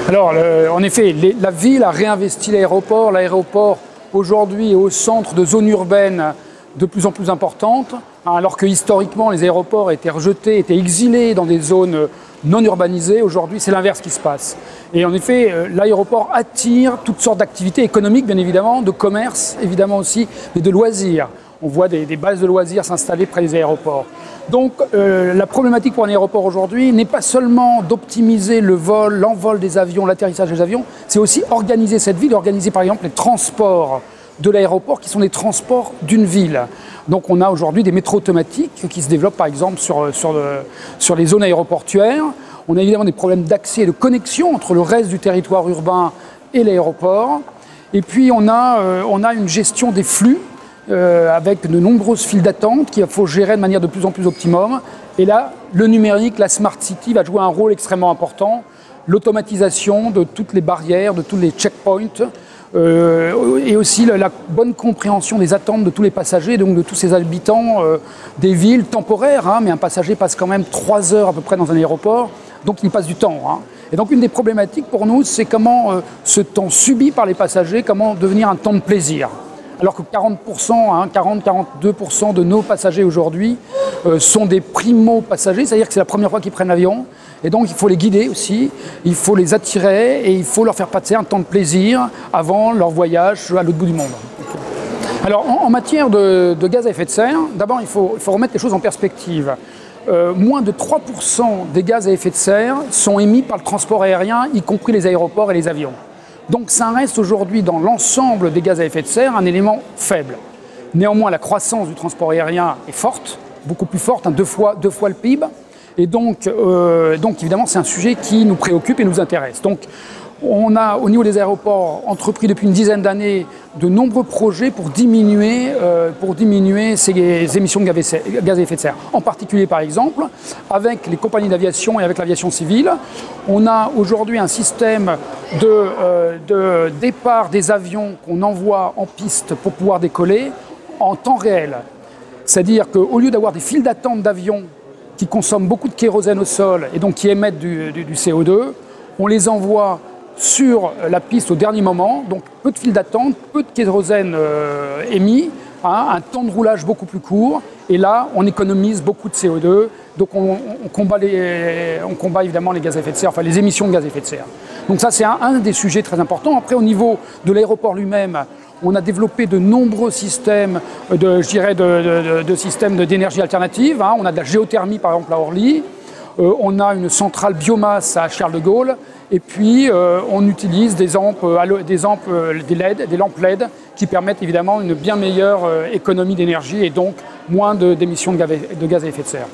Alors, en effet, la ville a réinvesti l'aéroport. L'aéroport, aujourd'hui, est au centre de zones urbaines de plus en plus importantes, alors que historiquement, les aéroports étaient rejetés, étaient exilés dans des zones non urbanisées. Aujourd'hui, c'est l'inverse qui se passe. Et en effet, l'aéroport attire toutes sortes d'activités économiques, bien évidemment, de commerce, évidemment aussi, mais de loisirs. On voit des bases de loisirs s'installer près des aéroports. Donc la problématique pour un aéroport aujourd'hui n'est pas seulement d'optimiser le vol, l'envol des avions, l'atterrissage des avions, c'est aussi organiser cette ville, organiser par exemple les transports de l'aéroport qui sont des transports d'une ville. Donc on a aujourd'hui des métros automatiques qui se développent par exemple sur les zones aéroportuaires. On a évidemment des problèmes d'accès et de connexion entre le reste du territoire urbain et l'aéroport. Et puis on a une gestion des flux avec de nombreuses files d'attente qu'il faut gérer de manière de plus en plus optimum. Et là, le numérique, la Smart City va jouer un rôle extrêmement important. L'automatisation de toutes les barrières, de tous les checkpoints, et aussi la bonne compréhension des attentes de tous les passagers, donc de tous ces habitants des villes temporaires, mais un passager passe quand même 3 heures à peu près dans un aéroport, donc il passe du temps. Et donc une des problématiques pour nous, c'est comment ce temps subi par les passagers, comment devenir un temps de plaisir. Alors que 40-42% de nos passagers aujourd'hui sont des primo-passagers, c'est-à-dire que c'est la première fois qu'ils prennent l'avion. Et donc il faut les guider aussi, il faut les attirer et il faut leur faire passer un temps de plaisir avant leur voyage à l'autre bout du monde. Alors en matière de gaz à effet de serre, d'abord il faut remettre les choses en perspective. Moins de 3% des gaz à effet de serre sont émis par le transport aérien, y compris les aéroports et les avions. Donc ça reste aujourd'hui dans l'ensemble des gaz à effet de serre un élément faible. Néanmoins, la croissance du transport aérien est forte, beaucoup plus forte, deux fois le PIB. Et donc évidemment, c'est un sujet qui nous préoccupe et nous intéresse. Donc on a au niveau des aéroports entrepris depuis une dizaine d'années de nombreux projets pour diminuer ces émissions de gaz à effet de serre. En particulier par exemple, avec les compagnies d'aviation et avec l'aviation civile, on a aujourd'hui un système de départ des avions qu'on envoie en piste pour pouvoir décoller en temps réel. C'est-à-dire qu'au lieu d'avoir des files d'attente d'avions qui consomment beaucoup de kérosène au sol et donc qui émettent du CO2, on les envoie sur la piste au dernier moment, donc peu de files d'attente, peu de kérosène émis, un temps de roulage beaucoup plus court, et là on économise beaucoup de CO2, donc on combat évidemment les gaz à effet de serre, enfin les émissions de gaz à effet de serre. Donc ça c'est un des sujets très importants. Après au niveau de l'aéroport lui-même, on a développé de nombreux systèmes d'énergie alternative. On a de la géothermie par exemple à Orly, on a une centrale biomasse à Charles de Gaulle, et puis on utilise des lampes LED qui permettent évidemment une bien meilleure économie d'énergie et donc moins d'émissions de gaz à effet de serre.